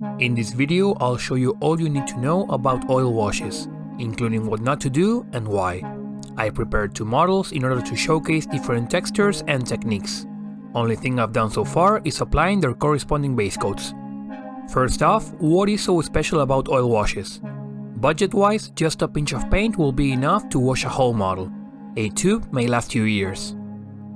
In this video, I'll show you all you need to know about oil washes, including what not to do and why. I prepared 2 models in order to showcase different textures and techniques. Only thing I've done so far is applying their corresponding base coats. First off, what is so special about oil washes? Budget-wise, just a pinch of paint will be enough to wash a whole model. A tube may last you years.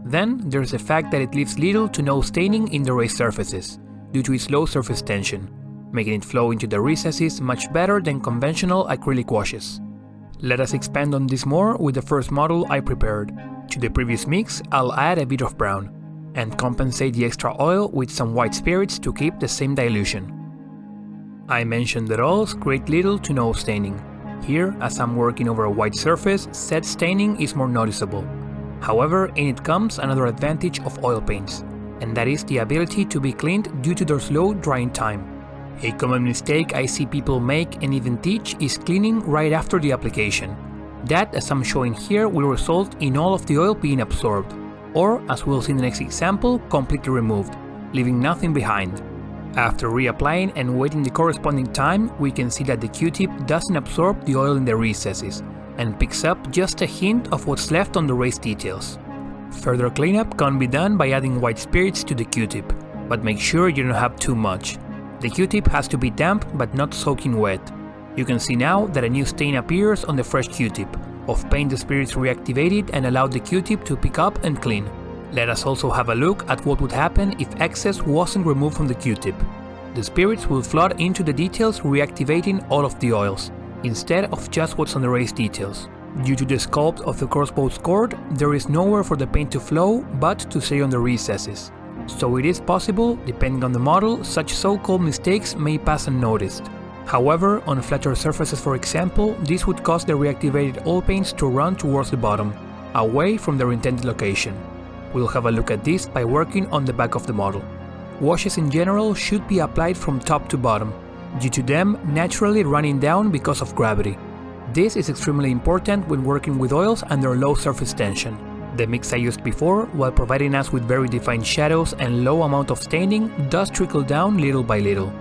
Then there's the fact that it leaves little to no staining in the raised surfaces, due to its low surface tension, making it flow into the recesses much better than conventional acrylic washes. Let us expand on this more with the first model I prepared. To the previous mix, I'll add a bit of brown, and compensate the extra oil with some white spirits to keep the same dilution. I mentioned that oils create little to no staining. Here, as I'm working over a white surface, said staining is more noticeable. However, in it comes another advantage of oil paints, and that is the ability to be cleaned due to their slow drying time. A common mistake I see people make and even teach is cleaning right after the application. That, as I'm showing here, will result in all of the oil being absorbed, or, as we'll see in the next example, completely removed, leaving nothing behind. After reapplying and waiting the corresponding time, we can see that the Q-tip doesn't absorb the oil in the recesses, and picks up just a hint of what's left on the raised details. Further cleanup can be done by adding white spirits to the Q-tip, but make sure you don't have too much. The Q-tip has to be damp but not soaking wet. You can see now that a new stain appears on the fresh Q-tip, of paint the spirits reactivated and allowed the Q-tip to pick up and clean. Let us also have a look at what would happen if excess wasn't removed from the Q-tip. The spirits will flood into the details, reactivating all of the oils, instead of just what's on the raised details. Due to the sculpt of the crossbow's cord, there is nowhere for the paint to flow but to stay on the recesses. So it is possible, depending on the model, such so-called mistakes may pass unnoticed. However, on flatter surfaces for example, this would cause the reactivated oil paints to run towards the bottom, away from their intended location. We'll have a look at this by working on the back of the model. Washes in general should be applied from top to bottom, due to them naturally running down because of gravity. This is extremely important when working with oils under low surface tension. The mix I used before, while providing us with very defined shadows and low amount of staining, does trickle down little by little.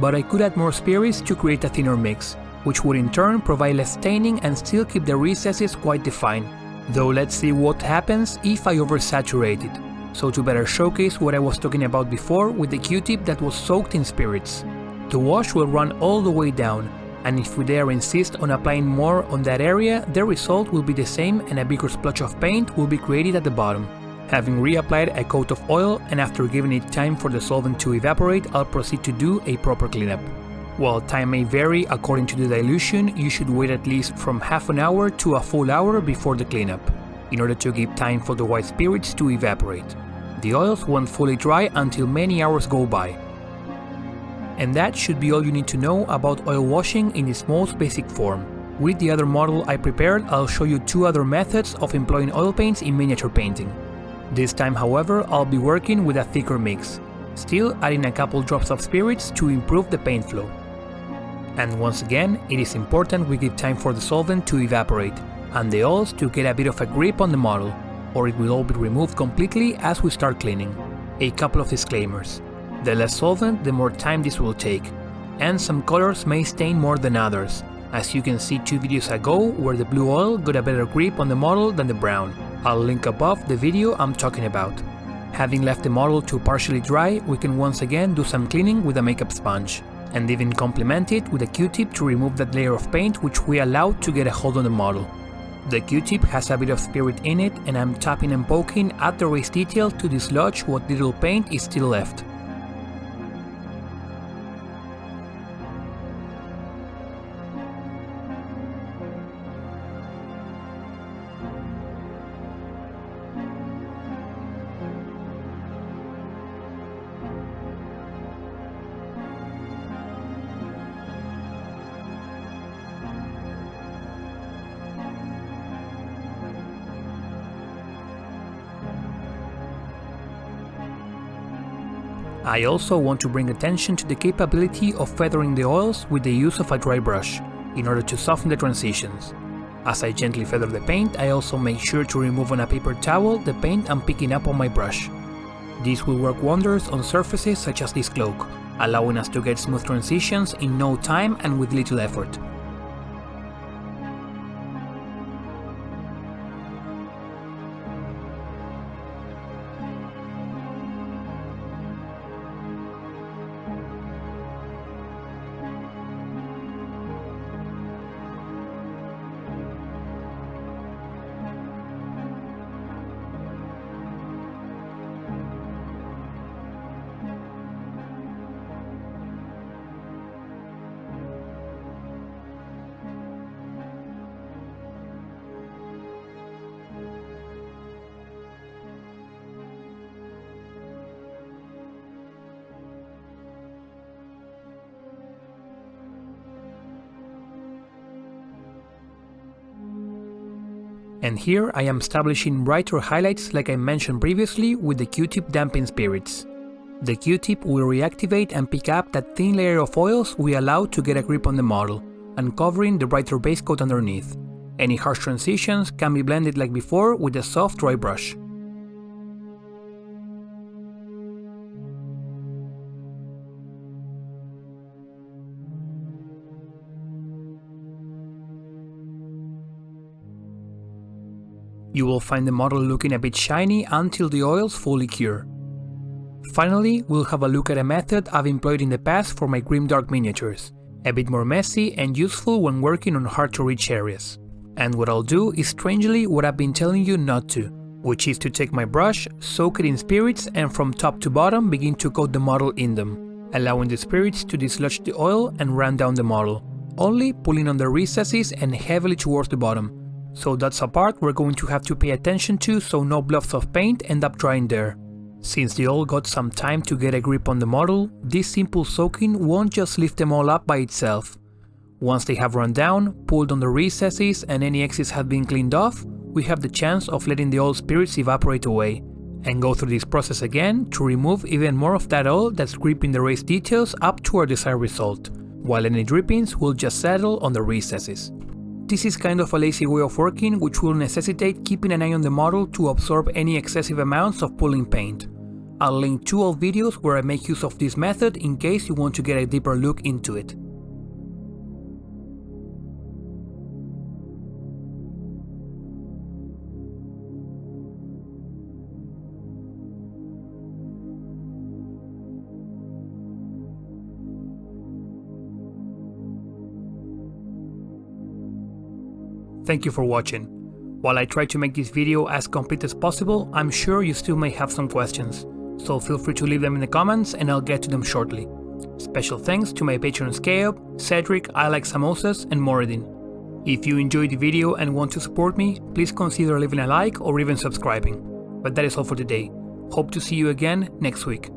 But I could add more spirits to create a thinner mix, which would in turn provide less staining and still keep the recesses quite defined. Though let's see what happens if I oversaturate it. So to better showcase what I was talking about before with the Q-tip that was soaked in spirits. The wash will run all the way down, and if we dare insist on applying more on that area, the result will be the same and a bigger splotch of paint will be created at the bottom. Having reapplied a coat of oil and after giving it time for the solvent to evaporate, I'll proceed to do a proper cleanup. While time may vary according to the dilution, you should wait at least from half an hour to a full hour before the cleanup, in order to give time for the white spirits to evaporate. The oils won't fully dry until many hours go by. And that should be all you need to know about oil washing in its most basic form. With the other model I prepared, I'll show you 2 other methods of employing oil paints in miniature painting. This time, however, I'll be working with a thicker mix, still adding a couple drops of spirits to improve the paint flow. And once again, it is important we give time for the solvent to evaporate, and the oils to get a bit of a grip on the model, or it will all be removed completely as we start cleaning. A couple of disclaimers. The less solvent, the more time this will take, and some colors may stain more than others, as you can see 2 videos ago where the blue oil got a better grip on the model than the brown. I'll link above the video I'm talking about. Having left the model to partially dry, we can once again do some cleaning with a makeup sponge, and even complement it with a Q-tip to remove that layer of paint which we allowed to get a hold on the model. The Q-tip has a bit of spirit in it, and I'm tapping and poking at the raised detail to dislodge what little paint is still left. I also want to bring attention to the capability of feathering the oils with the use of a dry brush, in order to soften the transitions. As I gently feather the paint, I also make sure to remove on a paper towel the paint I'm picking up on my brush. This will work wonders on surfaces such as this cloak, allowing us to get smooth transitions in no time and with little effort. And here I am establishing brighter highlights like I mentioned previously with the Q-tip damping spirits. The Q-tip will reactivate and pick up that thin layer of oils we allow to get a grip on the model, uncovering the brighter base coat underneath. Any harsh transitions can be blended like before with a soft dry brush. You will find the model looking a bit shiny until the oils fully cure. Finally, we'll have a look at a method I've employed in the past for my grimdark miniatures, a bit more messy and useful when working on hard to reach areas. And what I'll do is strangely what I've been telling you not to, which is to take my brush, soak it in spirits and from top to bottom begin to coat the model in them, allowing the spirits to dislodge the oil and run down the model, only pulling on the recesses and heavily towards the bottom. So that's a part we're going to have to pay attention to so no blobs of paint end up drying there. Since they all got some time to get a grip on the model, this simple soaking won't just lift them all up by itself. Once they have run down, pulled on the recesses and any excess have been cleaned off, we have the chance of letting the oil spirits evaporate away, and go through this process again to remove even more of that oil that's gripping the raised details up to our desired result, while any drippings will just settle on the recesses. This is kind of a lazy way of working which will necessitate keeping an eye on the model to absorb any excessive amounts of pulling paint. I'll link 2 old videos where I make use of this method in case you want to get a deeper look into it. Thank you for watching. While I try to make this video as complete as possible, I'm sure you still may have some questions, so feel free to leave them in the comments and I'll get to them shortly. Special thanks to my patrons Kaob, Cedric, I Like Samosas and Moradin. If you enjoyed the video and want to support me, please consider leaving a like or even subscribing. But that is all for today. Hope to see you again next week.